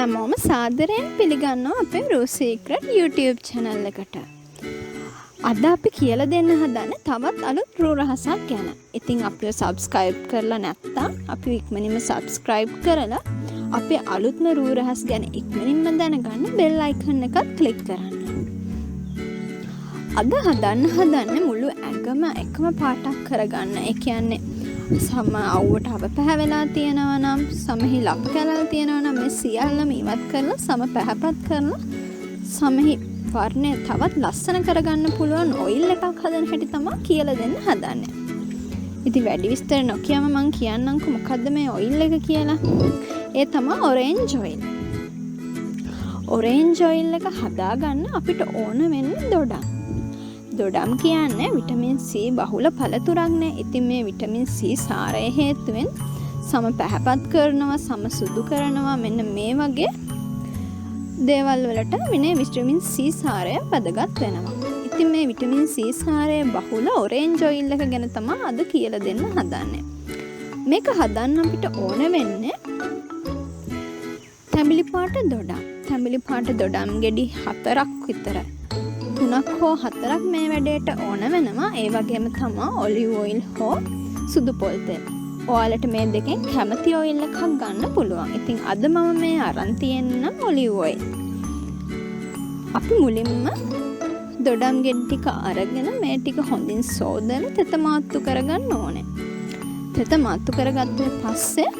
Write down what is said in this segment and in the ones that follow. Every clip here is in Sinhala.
හැමෝම සාදරයෙන් පිළිගන්නවා අපේ රූ සීක්‍රට් YouTube channel එකට. අද අපි කියලා දෙන්න හදන තවත් අලුත් රූ රහසක් ගැන. ඉතින් අපිව subscribe කරලා නැත්නම් අපි ඉක්මනින්ම subscribe කරලා අපේ අලුත්ම රූ රහස් ගැන ඉක්මනින්ම දැනගන්න bell icon එකත් click කරන්න. අද හදන්න මුළු ඇඟම එකම පාටක් කරගන්න. ඒ කියන්නේ සම අවුවට හව පැහැවෙලා තියෙනවා නම් සමහි ලප කැලල් තියෙනවා නම් මේ සියල්ලම ඉවත් කරලා සම පැහැපත් කරලා සමහි වර්ණය තවත් ලස්සන කරගන්න පුළුවන් ඔයිල් එකක් හදන හැටි තමයි කියලා දෙන්න හදන්නේ. ඉතින් වැඩි විස්තර නොකියම මම කියන්නම්කෝ මොකද්ද මේ ඔයිල් එක කියලා. ඒ තමයි ඔරෙන්ජ් ඔයිල්. ඔරෙන්ජ් ඔයිල් එක හදාගන්න අපිට ඕන වෙන්නේ දොඩම්. දොඩම් කියන්නේ විටමින් C බහුල පළතුරක්නේ. ඉතින් මේ විටමින් C සාරය හේතුවෙන් සම පැහැපත් කරනවා, සම සුදු කරනවා. මෙන්න මේ වගේ දේවල් වලට මේ විටමින් C සාරය වැදගත් වෙනවා. ඉතින් මේ විටමින් C සාරය බහුල ඔරෙන්ජ් ඔයිල් එක ගැන තමයි අද කියලා දෙන්න හදන්නේ. මේක හදන්න අපිට ඕන වෙන්නේ තැඹිලි පාට දොඩම්. තැඹිලි පාට දොඩම් ගෙඩි 4ක් විතරයි. 3ක් හෝ 4ක් මේ වැඩේට ඕන වෙනවා. ඒ වගේම තමයි ඔලිව් ඔයිල් හෝ සුදු පොල් තෙල්. ඔයාලට මේ දෙකෙන් කැමති ඔයිල් එකක් ගන්න පුළුවන්. ඉතින් අද මම මේ අරන් තියෙන්නම් ඔලිව් ඔයිල්. අපි මුලින්ම දොඩම් ගෙඩි ටික අරගෙන මේ ටික හොඳින් සෝදලා තෙත මාත්තු කරගන්න ඕනේ. තෙත මාත්තු කරගත්තට පස්සේ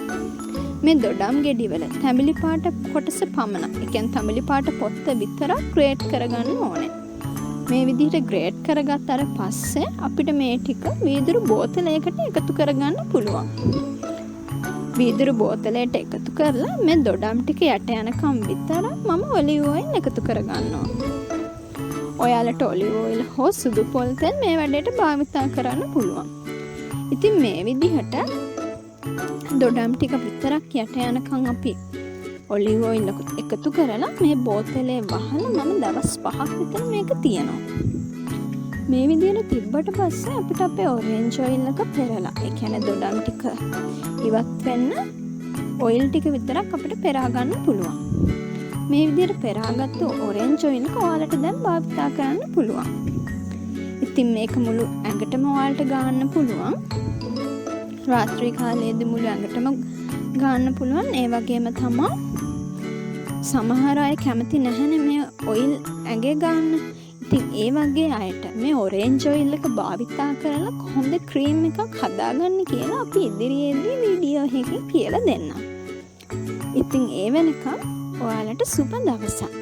මේ දොඩම් ගෙඩි වල තැඹිලි පාට කොටස පමණක්, ඒ කියන්නේ තැඹිලි පාට පොත්ත විතරක් ග්‍රේට් කරගන්න ඕනේ. මේ විදිහට ග්‍රේට් කරගත්තාට පස්සේ අපිට මේ ටික වීදුරු බෝතලයකට එකතු කරගන්න පුළුවන්. වීදුරු බෝතලයට එකතු කරලා මේ දොඩම් ටික යට යනකම් විතර මම ඔලිව් ඔයිල් එකතු කරගන්නවා. ඔයාලට ඔලිව් ඔයිල් හෝ සුදු පොල් තෙල් මේ වැඩේට භාවිතා කරන්න පුළුවන්. ඉතින් මේ විදිහට දොඩම් ටික විතරක් යට යනකම් අපි ඔලිව් ඔයිල් එකතු කරලා මේ බෝතලේ වහලා මම දවස් 5ක් විතර මේක තියනවා. මේ විදිහට තිබ්බට පස්සේ අපිට අපේ ඔරෙන්ජ් ඔයිල් එක පෙරලා, ඒ කියන්නේ දොඩම් ටික ඉවත් වෙන්න ඔයිල් ටික විතරක් අපිට පෙරා ගන්න පුළුවන්. මේ විදිහට පෙරාගත්තු ඔරෙන්ජ් ඔයිල් එක ඔයාලට දැන් භාවිතා කරන්න පුළුවන්. ඉතින් මේක මුළු ඇඟටම ඔයාලට ගන්න පුළුවන්. රාත්‍රී කාලයේදී මුළු ඇඟටම ගන්න පුළුවන්. ඒ වගේම තමයි සමහර අය කැමති නැහැනේ මේ ඔයිල් ඇඟේ ගන්න. ඉතින් ඒ වගේ අයට මේ ඔරෙන්ජ් ඔයිල් එක භාවිතා කරලා කොහොමද ක්‍රීම් එකක් හදාගන්නේ කියලා අපි ඉදිරියේදී වීඩියෝ එකකින් කියලා දෙන්නම්. ඉතින් ඒ වෙනකම් ඔයාලට සුබ දවසක්.